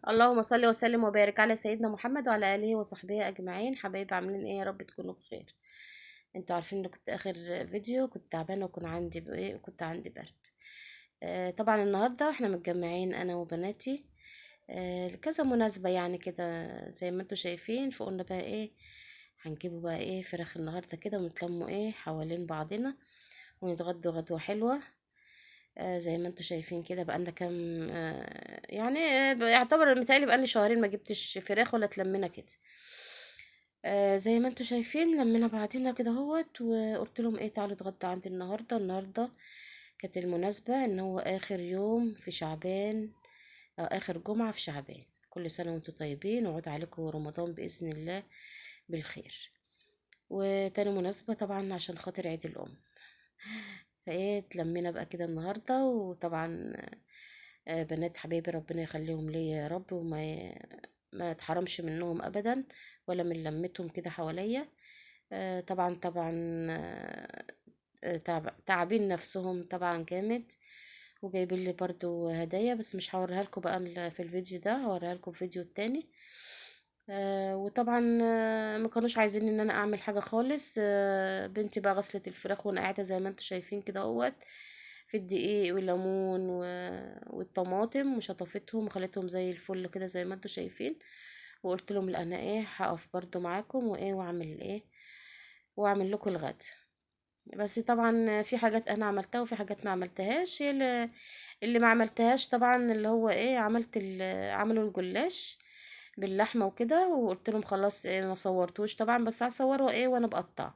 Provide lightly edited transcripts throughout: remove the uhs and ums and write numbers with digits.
اللهم صل وسلم وبارك على سيدنا محمد وعلى اله وصحبه اجمعين. حبايبي عاملين ايه؟ يا رب تكونوا بخير. انتوا عارفين ان كنت اخر فيديو كنت تعبانه وكنت عندي برد. طبعا النهارده احنا متجمعين انا وبناتي لكذا مناسبه يعني كده، زي ما انتوا شايفين. فقلنا بقى ايه، هنجيبوا بقى ايه فراخ النهارده كده، ونتلموا ايه حوالين بعضنا ونتغدوا غدوه حلوه. زي ما انتوا شايفين كده، بقالنا كام يعني يعتبر متهيألي بقالي شهرين ما جبتش فراخ ولا اتلمينا كده. زي ما انتوا شايفين لمينا بعضينا كده اهوت، وقلت لهم ايه تعالوا اتغدوا عندي النهارده كانت المناسبة ان هو اخر يوم في شعبان، او اخر جمعة في شعبان. كل سنة وانتوا طيبين، وعود عليكم رمضان بإذن الله بالخير. وتاني مناسبة طبعا عشان خاطر عيد الأم، فايه اتلمينا بقى كده النهارده. وطبعا بنات حبايبي ربنا يخليهم ليا يا رب، ما اتحرمش منهم ابدا ولا من لمتهم كده حواليا. طبعا تعبين نفسهم طبعا جامد، وجايبين لي برضو هدايا، بس مش هوريها لكم بقى في الفيديو ده، هوريها لكم في فيديو تاني. وطبعا ما كانوش عايزين ان انا اعمل حاجه خالص. بنتي بقى غسلت الفراخ وانا قاعده زي ما انتوا شايفين كده اهوت، في الدقيق والليمون والطماطم، وشطفتهم وخلتهم زي الفل كده زي ما انتوا شايفين. وقلت لهم لا انا ايه هقف برضو معاكم وايه واعمل ايه واعمل لكم الغدا. بس طبعا في حاجات انا عملتها وفي حاجات ما عملتهاش. هي اللي ما عملتهاش طبعا اللي هو ايه، عملوا الجلاش باللحمه وكده، وقلت لهم خلاص ايه ما صورتوش طبعا، بس هصوره ايه وانا بقطع.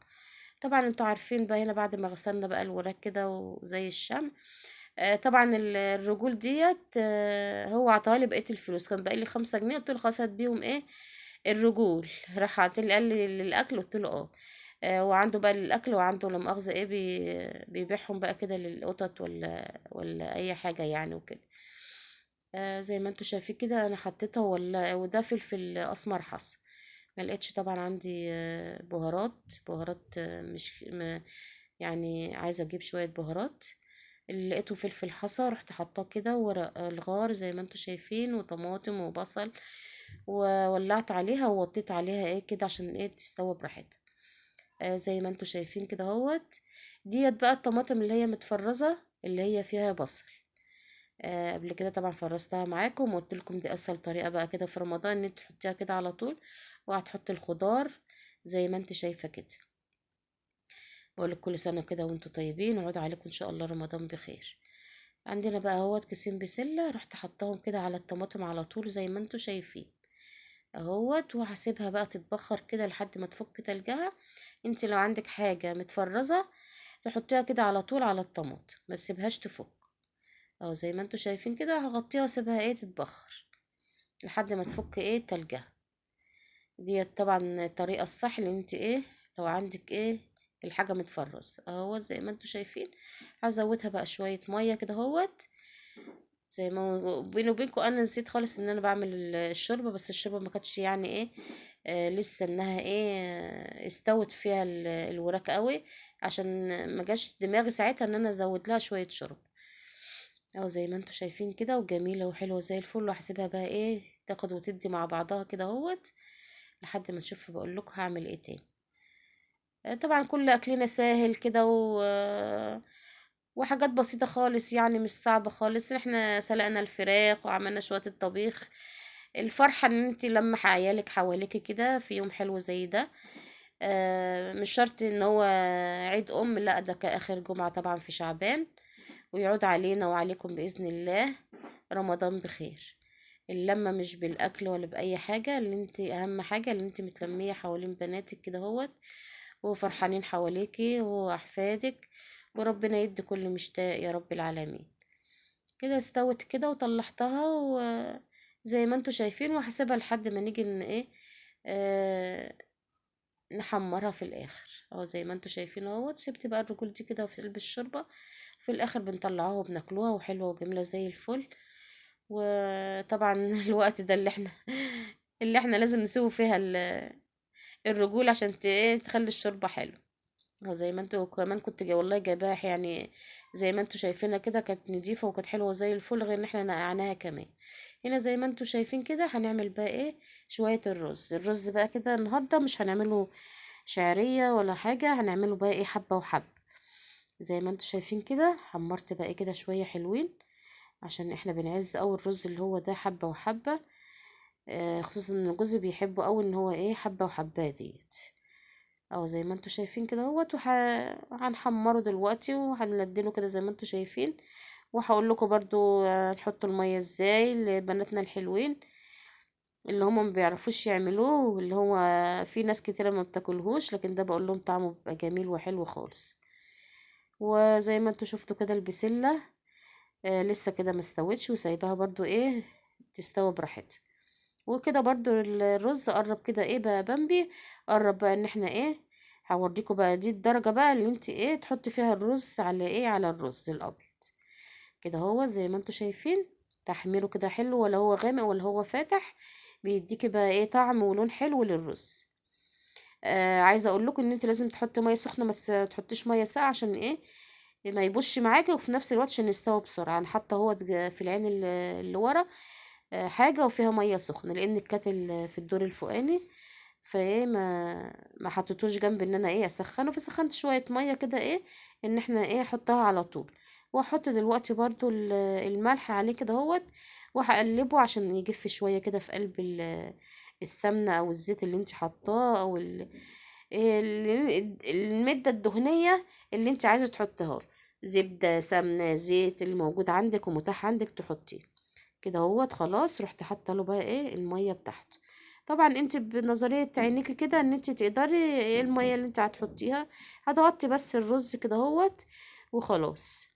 طبعا انتوا عارفين بقى هنا بعد ما غسلنا بقى الوراك كده وزي الشمع. طبعا الرجول ديت هو عطاها بقيه الفلوس، كان باقي لي 5 جنيه، قلت له خلاص هات بيهم ايه الرجول. راح عطيلي قال لي للاكل، قلت له اه. وعنده بقى للاكل، وعنده لا مؤاخذه ايه بيبيعهم بقى كده للقطط ولا اي حاجه يعني وكده. زي ما انتوا شايفين كده انا حطيتها، وده فلفل اسمر حصى. ما لقيتش طبعا عندي بهارات مش يعني عايزه اجيب شويه بهارات. اللي لقيته فلفل حصى رحت حطاه كده، ورق الغار زي ما انتوا شايفين، وطماطم وبصل، وولعت عليها ووطيت عليها ايه كده عشان ايه تستوي براحتها. زي ما انتوا شايفين كده اهوت. ديت بقى الطماطم اللي هي متفرزة اللي هي فيها بصل. قبل كده طبعا فرستها معاكم وقلت لكم دي اسهل طريقة بقى كده في رمضان ان انت تحطيها كده على طول، وهتحطي الخضار زي ما انت شايفة كده. بقولك كل سنة كده وانتوا طيبين، وعود عليكم ان شاء الله رمضان بخير. عندنا بقى اهوت كيسين بسلة، رحت حطاهم كده على الطماطم على طول زي ما انتوا شايفين اهوت، وهسيبها بقى تتبخر كده لحد ما تفك تلجها. انت لو عندك حاجة متفرزة تحطيها كده على طول على الطماطم، ما تسيبهاش تفك. او زي ما انتوا شايفين كده هغطيها واسيبها ايه تتبخر لحد ما تفك ايه تلجها. دي طبعا الطريقة الصح اللي انت ايه لو عندك ايه الحاجة متفرز اهو زي ما انتوا شايفين. هزودها بقى شوية مية كده اهوت. زي ما بيني وبينكم انا نسيت خالص ان انا بعمل الشوربه، بس الشوربه ما كانتش يعني ايه لسه انها ايه استوت فيها الوراك قوي، عشان ما جاش دماغي ساعتها ان انا ازود لها شويه شرب. او زي ما انتوا شايفين كده وجميله وحلوه زي الفل، وهسيبها بقى ايه تاخد وتدي مع بعضها كده اهوت لحد ما تشوف بقول لكم هعمل ايه تاني. طبعا كل اكلنا سهل كده وحاجات بسيطة خالص يعني مش صعبة خالص. احنا سلقنا الفراخ وعملنا شوية الطبيخ. الفرحة ان انت لما عيالك حواليكي كده في يوم حلو زي ده. مش شرط ان هو عيد ام، لا ده كآخر جمعة طبعا في شعبان، ويعود علينا وعليكم بإذن الله رمضان بخير. اللمة مش بالأكل ولا بأي حاجة، اللي انت أهم حاجة اللي انت متلمية حوالين بناتك كده هوت، وفرحانين حواليكي وأحفادك، وربنا يدي كل مشتاق يا رب العالمين. كده استوت كده وطلعتها وزي ما انتوا شايفين، وهسيبها لحد ما نيجي ان ايه آه نحمرها في الاخر اهو زي ما انتوا شايفين اهوت. سبت بقى الرجول دي كده في قلب الشوربه، في الاخر بنطلعوها وبناكلوها وحلوه وجميله زي الفل. وطبعا الوقت ده اللي احنا لازم نسوي فيها الرجول عشان ايه تخلي الشوربه حلو. زي ما انتوا كمان كنت والله جايباها يعني زي ما انتوا شايفينها كده، كانت نضيفة وكانت حلوة زي الفل، غير ان احنا نقعناها كمان. هنا زي ما انتوا شايفين كده هنعمل بقى ايه، شوية الرز بقى كده النهاردة مش هنعمله شعرية ولا حاجة، هنعمله بقى ايه حبة وحبة. زي ما انتوا شايفين كده حمرت بقى كده شوية حلوين، عشان احنا بنعز اوي الرز اللي هو ده حبة وحبة. خصوصا ان جوزي بيحبه اوي ان هو ايه حبة وحبة ديت. او زي ما انتوا شايفين كده اهوت هنحمره دلوقتي وهنلدنه كده زي ما انتوا شايفين. وهقول لكم برضو نحط المية ازاي لبناتنا الحلوين اللي هما ما بيعرفوش يعملوه، واللي هو في ناس كتيرة ما بتاكلهوش، لكن ده بقول لهم طعمه بيبقى جميل وحلو خالص. وزي ما انتوا شفتوا كده البسلة لسه كده مستوتش، وسايباها برضو ايه تستوي براحتها. وكده برضو الرز قرب كده ايه بقى بامبي، قرب بقى ان احنا ايه هوريكم بقى دي الدرجة بقى اللي انت ايه تحطي فيها الرز على ايه على الرز الابيض كده. هو زي ما انتوا شايفين تحميره كده حلو، ولا هو غامق ولا هو فاتح، بيديكي بقى ايه طعم ولون حلو للرز. عايزه اقول لكم ان انت لازم تحطي ميه سخنه، بس تحطيش ميه ساقعه عشان ايه ما يبوش معاكي، وفي نفس الوقت عشان يستوي بسرعه. انا حاطه هو في العين اللي ورا حاجه وفيها ميه سخنه، لان الكاتل في الدور الفوقاني، فايه ما حطيتوش جنب ان انا ايه اسخنه، فسخنت شويه ميه كده ايه ان احنا ايه احطها على طول. واحط دلوقتي برضو الملح عليه كده اهوت، وهقلبه عشان يجف شويه كده في قلب السمنه او الزيت اللي انت حطاه، او المده الدهنيه اللي انت عايزه تحطها له. زبده، سمنه، زيت، اللي موجود عندك ومتاح عندك تحطيه كده اهوت. خلاص رحت حاطه له بقى ايه الميه بتاعته. طبعا انت بنظريه عينيكي كده ان انت تقدري ايه الميه اللي انت هتحطيها، هتغطي بس الرز كده اهوت وخلاص.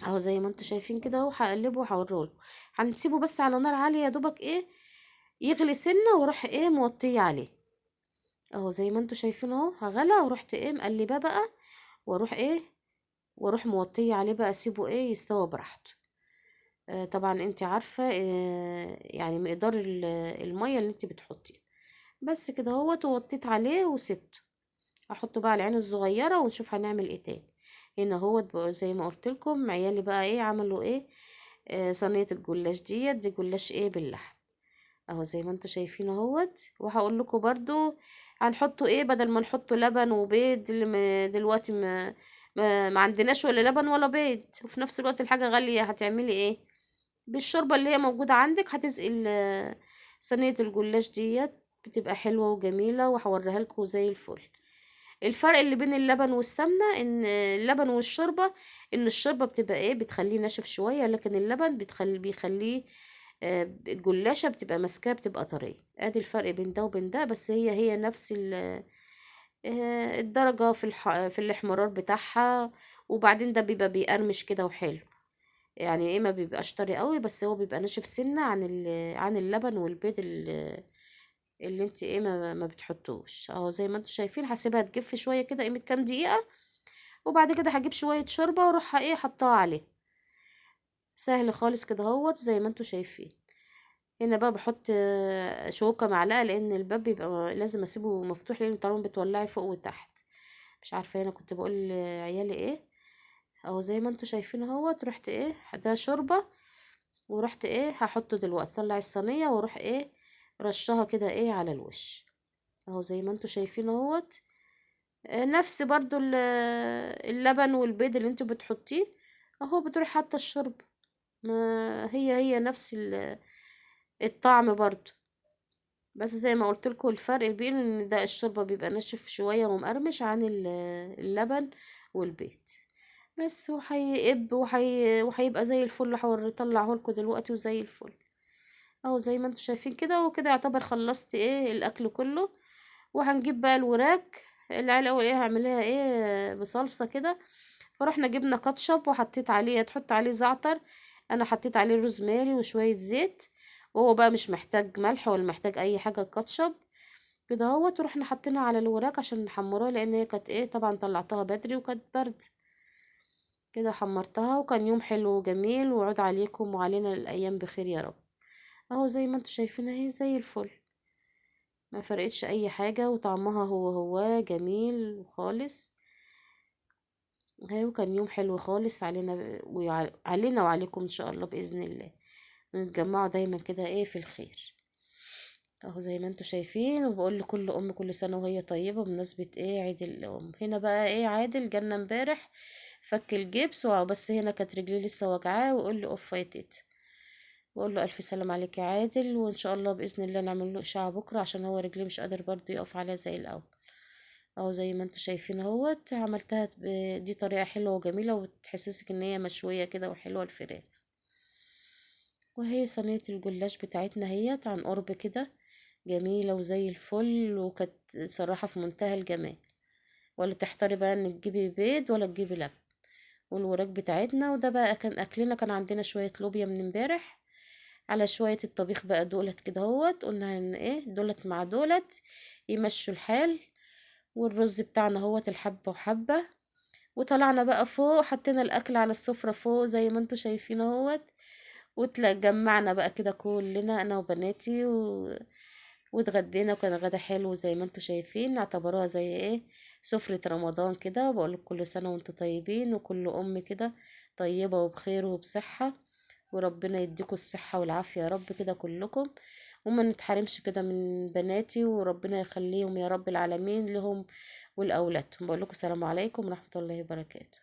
اهو زي ما انتوا شايفين كده اهو هقلبه وهوريهولكوا. هنسيبه بس على نار عاليه يا دوبك ايه يغلي سنه، واروح ايه موطيه عليه. اهو زي ما انتوا شايفين اهو هغلى، ورحت ايه مقلباه بقى، واروح ايه واروح موطيه عليه بقى اسيبه ايه يستوى براحته. طبعا انت عارفه يعني مقدار الميه اللي انت بتحطيها. بس كده هو وطيت عليه وسبته. احطه بقى على العين الصغيره ونشوف هنعمل ايه تاني. هنا هو زي ما قلت لكم عيالي بقى ايه عملوا ايه صينيه الجلاش دي جلاش ايه باللحم. اهو زي ما انتوا شايفين اهوت. وهقول لكم برضو هنحطه ايه بدل ما نحطه لبن وبيض، اللي دلوقتي ما عندناش ولا لبن ولا بيض، وفي نفس الوقت الحاجه غاليه. هتعملي ايه بالشوربة اللي هي موجودة عندك؟ هتسقي صينية الجلاش بتبقى حلوة وجميلة، وهوريها لكم زي الفل. الفرق اللي بين اللبن والسمنة ان اللبن والشوربة، ان الشوربة بتبقى ايه بتخليه ناشف شوية، لكن اللبن بيخليه الجلاشة بتبقى ماسكاه بتبقى طرية. ادي الفرق بين ده وبين ده، بس هي نفس الدرجة في الاحمرار بتاعها. وبعدين ده بيبقى بيقرمش كده وحلو، يعني ايه ما بيبقاش طري قوي، بس هو بيبقى ناشف سنة عن اللبن والبيض اللي انت ايه ما بتحطوش. اهو زي ما انتوا شايفين هسيبها تجف شوية كده قيمة كام دقيقة، وبعد كده هجيب شوية شوربة واروح ايه حطها عليه. سهل خالص كده اهوت زي ما انتوا شايفين. هنا بقى بحط شوكة معلقة، لان الباب بيبقى لازم اسيبه مفتوح، لان طالما بتولعي فوق وتحت. مش عارفة هنا كنت بقول لعيالي ايه. اهو زي ما انتوا شايفين اهوت رحت ايه ده شوربة، ورحت ايه هحطه دلوقتي طلع الصينية، واروح ايه رشها كده ايه على الوش. اهو زي ما انتوا شايفين اهوت نفس برضو اللبن والبيض اللي انتوا بتحطيه، اهو بتروح حاطه الشرب. ما هي نفس الطعم برضو. بس زي ما قلت لكم الفرق بين ان ده الشوربه بيبقى ناشف شويه ومقرمش عن اللبن والبيض. بس وهيبقى زي الفل. هطلعه لكم دلوقتي وزي الفل. اهو زي ما انتوا شايفين كده، وكده يعتبر خلصت ايه الاكل كله. وهنجيب بقى الوراك. العيله اول ايه هعملها ايه بصلصه كده. فرحنا جبنا كاتشب وحطيت عليه، تحط عليه زعتر، انا حطيت عليه روزماري وشويه زيت. وهو بقى مش محتاج ملح ولا محتاج اي حاجه الكاتشب كده اهوت. ورحنا حطيناها على الوراك عشان نحمرها، لان هي كانت ايه طبعا طلعتها بدري وكانت برد كده. حمرتها وكان يوم حلو وجميل، وعود عليكم وعلينا الايام بخير يا رب. اهو زي ما انتوا شايفين اهي زي الفل. ما فرقتش اي حاجة، وطعمها هو جميل خالص. هاي، وكان يوم حلو خالص علينا علينا وعليكم ان شاء الله باذن الله. نتجمعوا دايما كده في الخير. اهو زي ما انتوا شايفين، وبقول لكل ام كل سنه وهي طيبه بمناسبه عيد الام. هنا بقى عادل جالنا امبارح فك الجبس بس هنا كانت رجلي لسه وجعاه، ويقول لي اوف يا تيتا. بقول له الف سلام عليك يا عادل، وان شاء الله باذن الله نعمل له اشعه بكره، عشان هو رجليه مش قادر برضه يقف عليها زي الاول. اهو زي ما انتوا شايفين اهوت، عملتها دي طريقه حلوه وجميله، وتحسسك ان هي مشويه كده وحلوه الفراخ. وهي صينيه الجلاش بتاعتنا هي عن قرب كده، جميلة وزي الفل، وكانت صراحة في منتهى الجمال. ولا تحتاري بقى انك تجيبي بيض ولا تجيبي لبن. والوراك بتاعتنا، وده بقى كان اكلنا. كان عندنا شوية لوبيا من امبارح على شوية الطبيخ بقى دولت كده هوت، قلنا ان دولت مع دولت يمشوا الحال. والرز بتاعنا هوت الحبة وحبة. وطلعنا بقى فوق، حطينا الاكل على السفرة فوق زي ما انتوا شايفين اهوت. جمعنا بقى كده كلنا انا وبناتي واتغدينا، وكان غدا حلو زي ما انتوا شايفين. اعتبروها زي سفرة رمضان كده. وبقول كل سنة وانتوا طيبين، وكل ام كده طيبة وبخير وبصحة. وربنا يديكم الصحة والعافية يا رب كده كلكم. وما نتحرمش كده من بناتي، وربنا يخليهم يا رب العالمين لهم ولأولادهم. بقول لكم السلام عليكم ورحمة الله وبركاته.